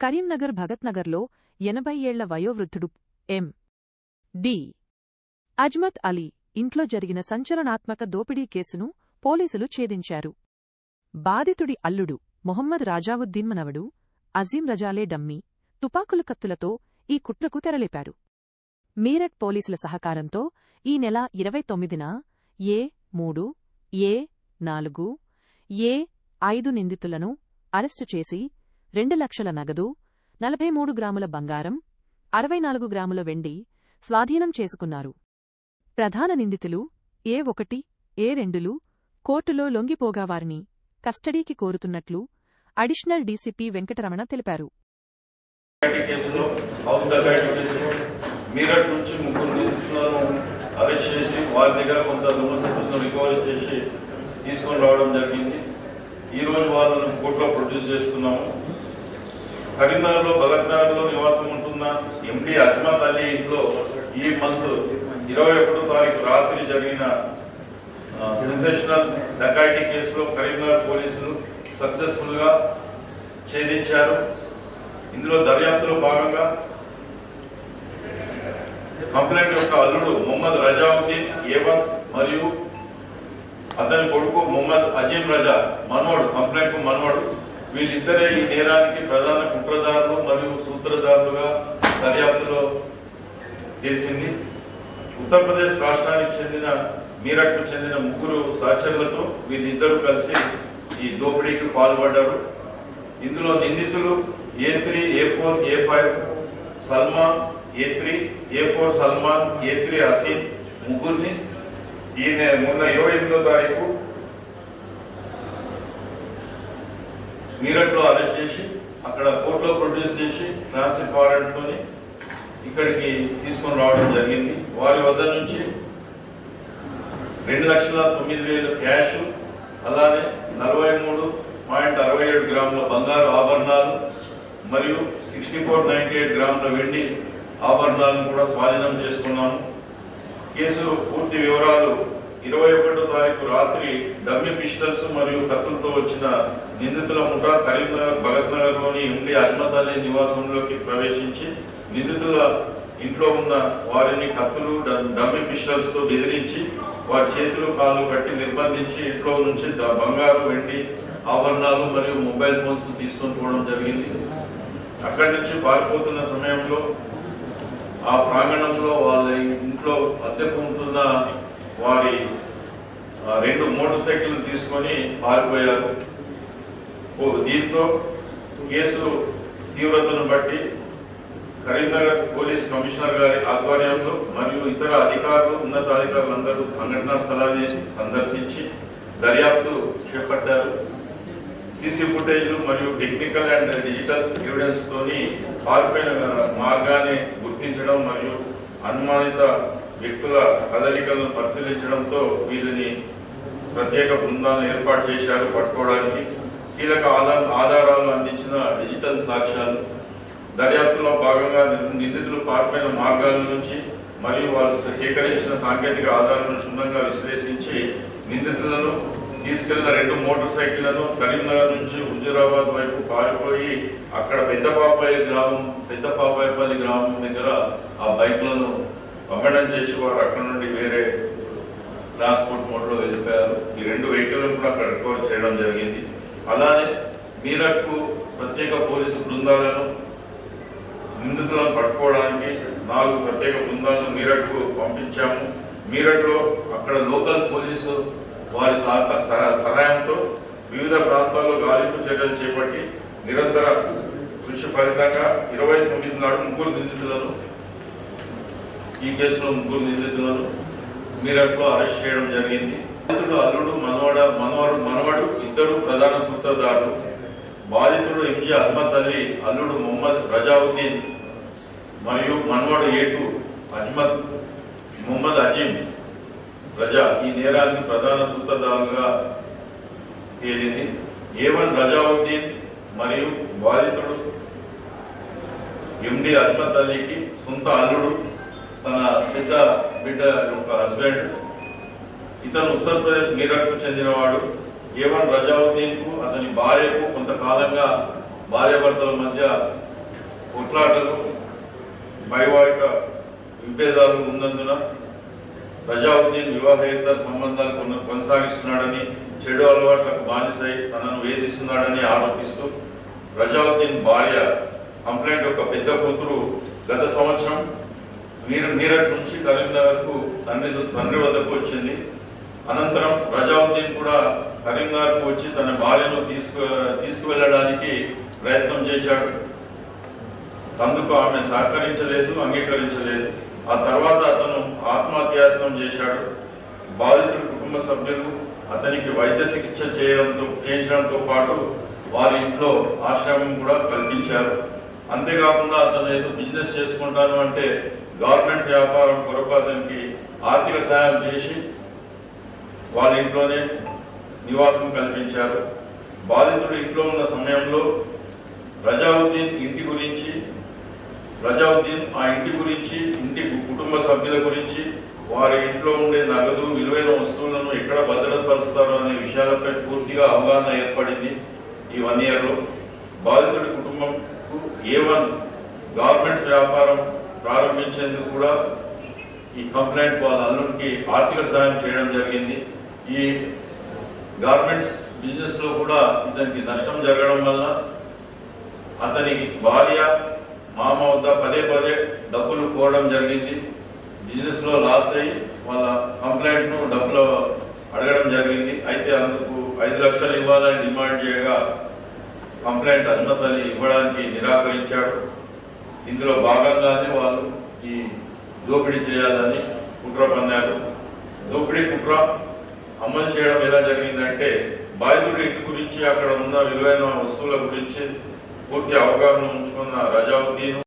కరీంనగర్ భగత్నగర్లో 80 ఏళ్ల వయోవృద్ధుడు ఎం.డి. అజ్మత్ అలీ ఇంట్లో జరిగిన సంచలనాత్మక దోపిడీ కేసును పోలీసులు ఛేదించారు. బాధితుడి అల్లుడు మొహమ్మద్ రాజావుద్దీన్ మనవడు అజీం రజాలే డమ్మీ తుపాకుల కత్తులతో ఈ కుట్రకు తెరలేపారు. మీరట్ పోలీసుల సహకారంతో ఈ నెల 29న ఏ3, ఏ4, ఏ5 నిందితులను అరెస్టు చేసి 2 లక్షల నగదు, 43 గ్రాముల బంగారం, 64 గ్రాముల వెండి స్వాధీనం చేసుకున్నారు. ప్రధాన నిందితులు ఏ1, ఏ2లు కోర్టులో లొంగిపోగా వారిని కస్టడీకి కోరుతున్నట్లు అడిషనల్ డీసీపీ వెంకటరమణ తెలిపారు. మీరట్ నుంచి 3 నిందితులను అరెస్ట్ చేసి వారి దగ్గర కొంత దుమ్మసత్తులను రికవరీ చేసి తీసుకొని రావడం జరిగింది. ఈరోజు వాళ్ళను కోర్టులో ప్రొడ్యూస్ చేస్తున్నాము. కరీంనగర్లో భగత్నగర్లో నివాసం ఉంటున్న ఎండి అజ్మత్ అలీ ఇంట్లో ఈ మంత్ 21వ తారీఖు రాత్రి జరిగిన సెన్సేషనల్ డకాయిటీ కేసులో కరీంనగర్ పోలీసులు సక్సెస్ఫుల్ గా ఛేదించారు. ఇందులో దర్యాప్తులో భాగంగా కంప్లైంట్ యొక్క అల్లుడు మొహమ్మద్ రజావుద్దీన్ ఏ1 మరియు అతని కొడుకు మొహమ్మద్ అజీం రజా మనవడు కంప్లైంట్ మనవడు వీళ్ళిద్దరే ఈ నేరానికి ప్రధాన కుట్రదారులు మరియు సూత్రధారులుగా దర్యాప్తులో తెలిసింది. ఉత్తరప్రదేశ్ రాష్ట్రానికి చెందిన మీరట్కు చెందిన 3 సహచరులతో వీళ్ళిద్దరూ కలిసి ఈ దోపిడీకి పాల్పడ్డారు. ఇందులో నిందితులు ఏ3, ఏ4, ఏ5 సల్మాన్, ఏ3, ఏ4 సల్మాన్, ఏ3 హసీన్ ముగ్గురిని మొన్న 28వ తారీఖు మీరట్లో అరెస్ట్ చేసి అక్కడ కోర్టులో ప్రొడ్యూస్ చేసి ట్రాన్సిట్ వారెంట్ తోని ఇక్కడికి తీసుకొని రావడం జరిగింది. వారి వద్ద నుంచి 2,09,000 క్యాష్, అలానే 43.67 గ్రాముల బంగారు ఆభరణాలు మరియు 64.98 గ్రాముల వెండి ఆభరణాలను కూడా స్వాధీనం చేసుకున్నాము. కేసు పూర్తి వివరాలు 21వ తారీఖు రాత్రి డమ్మీ పిస్టల్స్ మరియు కత్తులతో వచ్చిన నిందితుల ముఠా కరీంనగర్ భగత్నగర్లోని ఎండి అజ్మత్ అలీ నివాసంలోకి ప్రవేశించి నిందితుల ఇంట్లో ఉన్న వారిని కత్తులు, డమ్మీ పిస్టల్స్ తో బెదిరించి వారి చేతులు కాళ్ళు కట్టి నిర్బంధించి ఇంట్లో నుంచి బంగారు, వెండి ఆభరణాలు మరియు మొబైల్ ఫోన్స్ తీసుకొని పోవడం జరిగింది. అక్కడి నుంచి పారిపోతున్న సమయంలో ఆ ప్రాంగణంలో వాళ్ళ ఇంట్లో అద్దెకు ఉంటున్న వారి 2 మోటార్ సైకిల్ తీసుకొని పారిపోయారు. దీంతో కేసు తీవ్రతను బట్టి కరీంనగర్ పోలీస్ కమిషనర్ గారి ఆధ్వర్యంలో మరియు ఇతర అధికారులు, ఉన్నతాధికారులందరూ సంఘటనా స్థలాన్ని సందర్శించి దర్యాప్తు చేపట్టారు. సీసీ ఫుటేజ్లు మరియు టెక్నికల్ అండ్ డిజిటల్ ఎవిడెన్స్ తోని పారిపోయిన మార్గాన్ని గుర్తించడం మరియు అనుమానిత వ్యక్తుల కదలికలను పరిశీలించడంతో వీరిని ప్రత్యేక బృందాలను ఏర్పాటు చేశారు పట్టుకోవడానికి. కీలక ఆధారాలు అందించిన డిజిటల్ సాక్ష్యాలు, దర్యాప్తులో భాగంగా నిందితులు పారిపోయిన మార్గాల నుంచి మరియు వారు సేకరించిన సాంకేతిక ఆధారాలను క్షుణ్ణంగా విశ్లేషించి నిందితులను తీసుకెళ్లిన 2 మోటార్ సైకిళ్లను కరీంనగర్ నుంచి హుజూరాబాద్ వైపు పారిపోయి అక్కడ పెద్దపాపాయపల్లి గ్రామం దగ్గర ఆ బైక్లను పంపడం చేసి వారు అక్కడ నుండి వేరే ట్రాన్స్పోర్ట్ మోడ్లో వెళ్ళిపోయారు. ఈ 2 వెహికల్లను కూడా అక్కడ రికవర్ చేయడం జరిగింది. అలానే మీరట్కు ప్రత్యేక పోలీసు బృందాలను నిందితులను పట్టుకోవడానికి 4 ప్రత్యేక బృందాలను మీరట్కు పంపించాము. మీరట్లో అక్కడ లోకల్ పోలీసు వారి సహాయంతో వివిధ ప్రాంతాల్లో గాలింపు చర్యలు చేపట్టి నిరంతర కృషి ఫలితంగా 29 నాడు 3 నిందితులను ఈ కేసులో 3 నిందితులను మీరట్లో అరెస్ట్ చేయడం జరిగింది. బాధితుడు అల్లుడు మనవడు ఇద్దరు ప్రధాన సూత్రధారులు. బాధితుడు ఎంజి అజ్మత్ అలీ అల్లుడు మొహమ్మద్ రజావుద్దీన్ మరియు మనవడు ఏ2 మొహమ్మద్ అజీం రజా ఈ నేరానికి ప్రధాన సూత్రధారులుగా తేలింది. ఏ1 రజావుద్దీన్ మరియు బాధితుడు ఎండి అజ్మత్ అలీకి సొంత అల్లుడు, తన పెద్ద బిడ్డ యొక్క హస్బెండ్. ఇతను ఉత్తరప్రదేశ్ మీరట్కు చెందినవాడు. ఏ1 రజావుద్దీన్ కు అతని భార్యకు కొంతకాలంగా భార్యాభర్తల మధ్య కొట్లాటలు వైవాహిక విభేదాలు ఉన్నందున రజావుద్దీన్ వివాహేతర సంబంధాలు కొనసాగిస్తున్నాడని, చెడు అలవాట్లకు బానిసై తనను వేధిస్తున్నాడని ఆరోపిస్తూ రజావుద్దీన్ భార్య కంప్లైంట్ యొక్క పెద్ద కూతురు గత సంవత్సరం మీరట్ నుంచి కరీంనగర్కు తండ్రి వద్దకు వచ్చింది. అనంతరం రజావుద్దీన్ కూడా కరీంనగర్కు వచ్చి తన భార్యను తీసుకువెళ్ళడానికి ప్రయత్నం చేశాడు. అందుకు ఆమె సహకరించలేదు, అంగీకరించలేదు. ఆ తర్వాత అతను ఆత్మహత్యాయత్నం చేశాడు. బాధితుడి కుటుంబ సభ్యులు అతనికి వైద్య చికిత్స చేయించడంతో పాటు వారి ఇంట్లో ఆశ్రమం కూడా కల్పించారు. అంతేకాకుండా అతను ఏదో బిజినెస్ చేసుకుంటాను అంటే గవర్నమెంట్ వ్యాపారం కొరకు అతనికి ఆర్థిక సాయం చేసి వాళ్ళ ఇంట్లోనే నివాసం కల్పించారు. బాధితుడు ఇంట్లో ఉన్న సమయంలో రజావుద్దీన్ ఆ ఇంటి గురించి, ఇంటి కుటుంబ సభ్యుల గురించి, వారి ఇంట్లో ఉండే నగదు, విలువైన వస్తువులను ఎక్కడ భద్రపరుస్తారు అనే విషయాలపై పూర్తిగా అవగాహన ఏర్పడింది. ఈ 1 year లో బాధితుడి కుటుంబంకు A1 గార్మెంట్స్ వ్యాపారం ప్రారంభించేందుకు కూడా ఈ కంప్లైంట్ వాళ్ళ అల్లుడికి ఆర్థిక సాయం చేయడం జరిగింది. ఈ గార్మెంట్స్ బిజినెస్ లో కూడా ఇతనికి నష్టం జరగడం వల్ల అతనికి భార్య, మామ వద్ద పదే డబ్బులు కోరడం జరిగింది. బిజినెస్ లో లాస్ అయ్యి వాళ్ళ కంప్లైంట్ ను డబ్బులు అడగడం జరిగింది. అయితే అందుకు 5 లక్షలు ఇవ్వాలని డిమాండ్ చేయగా కంప్లైంట్ హనుమత్ అలీ ఇవ్వడానికి నిరాకరించాడు. ఇందులో భాగంగానే వాళ్ళు ఈ దోపిడీ చేయాలని కుట్ర పన్నారు. దోపిడీ కుట్ర అమలు చేయడం ఎలా జరిగిందంటే, బాధితుడి ఇంటి గురించి, అక్కడ ఉన్న విలువైన వస్తువుల గురించి పూర్తి అవగాహన ఉంచుకున్న రజావుద్దీన్